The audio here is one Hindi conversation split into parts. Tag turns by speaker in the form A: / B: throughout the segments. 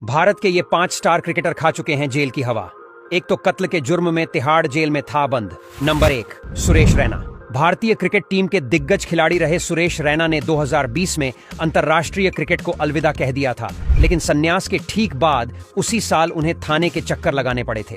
A: भारत के ये 5 स्टार क्रिकेटर खा चुके हैं जेल की हवा। एक तो कत्ल के जुर्म में तिहाड़ जेल में था बंद। नंबर 1, सुरेश रैना। भारतीय क्रिकेट टीम के दिग्गज खिलाड़ी रहे सुरेश रैना ने 2020 में अंतर्राष्ट्रीय क्रिकेट को अलविदा कह दिया था, लेकिन संन्यास के ठीक बाद उसी साल उन्हें थाने के चक्कर लगाने पड़े थे।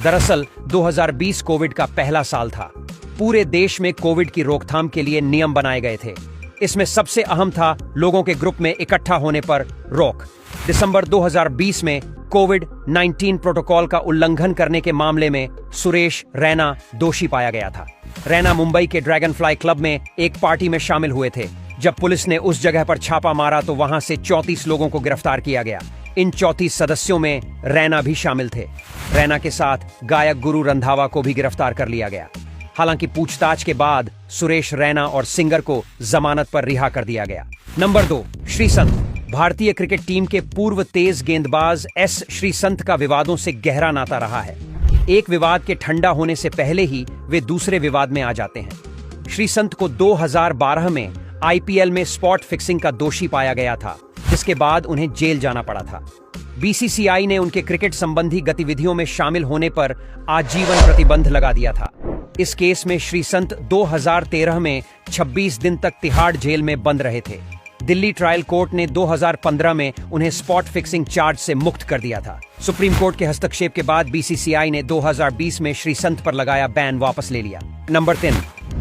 A: दरअसल 2020 कोविड का पहला साल था। पूरे देश में कोविड की रोकथाम के लिए नियम बनाए गए थे। इसमें सबसे अहम था लोगों के ग्रुप में इकट्ठा होने पर रोक। दिसंबर 2020 में कोविड-19 प्रोटोकॉल का उल्लंघन करने के मामले में सुरेश रैना दोषी पाया गया था। रैना मुंबई के ड्रैगनफ्लाई क्लब में एक पार्टी में शामिल हुए थे। जब पुलिस ने उस जगह पर छापा मारा तो वहां से 34 लोगों को गिरफ्तार किया गया। इन 34 सदस्यों में रैना भी शामिल थे। रैना के साथ गायक गुरु रंधावा को भी गिरफ्तार कर लिया गया। हालांकि पूछताछ के बाद सुरेश रैना और सिंगर को जमानत पर रिहा कर दिया गया। नंबर 2, श्रीसंत। भारतीय क्रिकेट टीम के पूर्व तेज गेंदबाज एस श्रीसंत का विवादों से गहरा नाता रहा है। एक विवाद के ठंडा होने से पहले ही वे दूसरे विवाद में आ जाते हैं। श्रीसंत को 2012 में आईपीएल में स्पॉट फिक्सिंग का दोषी पाया गया था, जिसके बाद उन्हें जेल जाना पड़ा था। बीसीसीआई ने उनके क्रिकेट संबंधी गतिविधियों में शामिल होने पर आजीवन प्रतिबंध लगा दिया था। इस केस में श्रीसंत 2013 में 26 दिन तक तिहाड़ जेल में बंद रहे थे। दिल्ली ट्रायल कोर्ट ने 2015 में उन्हें स्पॉट फिक्सिंग चार्ज से मुक्त कर दिया था। सुप्रीम कोर्ट के हस्तक्षेप के बाद बीसीसीआई ने 2020 में श्रीसंत पर लगाया बैन वापस ले लिया। नंबर 3,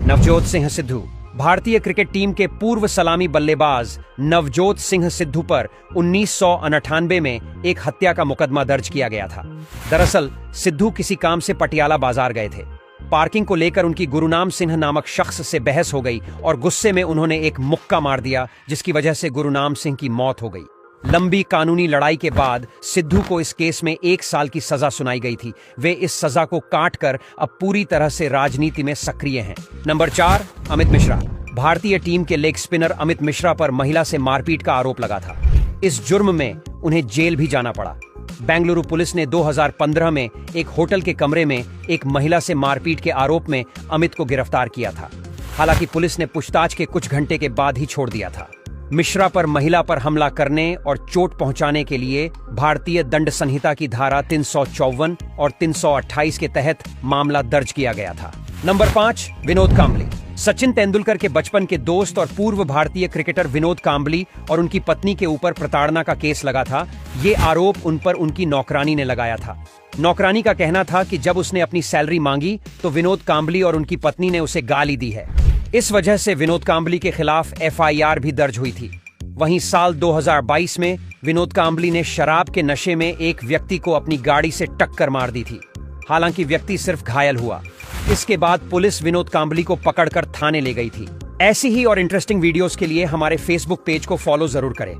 A: नवजोत सिंह सिद्धू। भारतीय क्रिकेट टीम के पूर्व सलामी बल्लेबाज नवजोत सिंह सिद्धू पर 1998 में एक हत्या का मुकदमा दर्ज किया गया था। दरअसल सिद्धू किसी काम से पटियाला बाजार गए थे। पार्किंग को लेकर उनकी गुरुनाम सिंह नामक शख्स से बहस हो गई और गुस्से में उन्होंने एक मुक्का मार दिया, जिसकी वजह से गुरुनाम सिंह की मौत हो गई। लंबी कानूनी लड़ाई के बाद सिद्धू को इस केस में 1 साल की सजा सुनाई गई थी। वे इस सजा को काट कर अब पूरी तरह से राजनीति में सक्रिय हैं। नंबर 4, अमित मिश्रा। भारतीय टीम के लेग स्पिनर अमित मिश्रा पर महिला से मारपीट का आरोप लगा था। इस जुर्म में उन्हें जेल भी जाना पड़ा। बेंगलुरु पुलिस ने 2015 में एक होटल के कमरे में एक महिला से मारपीट के आरोप में अमित को गिरफ्तार किया था। हालांकि पुलिस ने पूछताछ के कुछ घंटे के बाद ही छोड़ दिया था। मिश्रा पर महिला पर हमला करने और चोट पहुंचाने के लिए भारतीय दंड संहिता की धारा 354 और 328 के तहत मामला दर्ज किया गया था। नंबर 5, विनोद कांबली। सचिन तेंदुलकर के बचपन के दोस्त और पूर्व भारतीय क्रिकेटर विनोद कांबली और उनकी पत्नी के ऊपर प्रताड़ना का केस लगा था। ये आरोप उन पर उनकी नौकरानी ने लगाया था। नौकरानी का कहना था कि जब उसने अपनी सैलरी मांगी तो विनोद कांबली और उनकी पत्नी ने उसे गाली दी है। इस वजह से विनोद कांबली के खिलाफ एफआईआर भी दर्ज हुई थी। वहीं साल 2022 में विनोद कांबली ने शराब के नशे में एक व्यक्ति को अपनी गाड़ी से टक्कर मार दी थी। हालांकि व्यक्ति सिर्फ घायल हुआ। इसके बाद पुलिस विनोद कांबली को पकड़कर थाने ले गई थी। ऐसी ही और इंटरेस्टिंग वीडियोस के लिए हमारे फेसबुक पेज को फॉलो जरूर करें।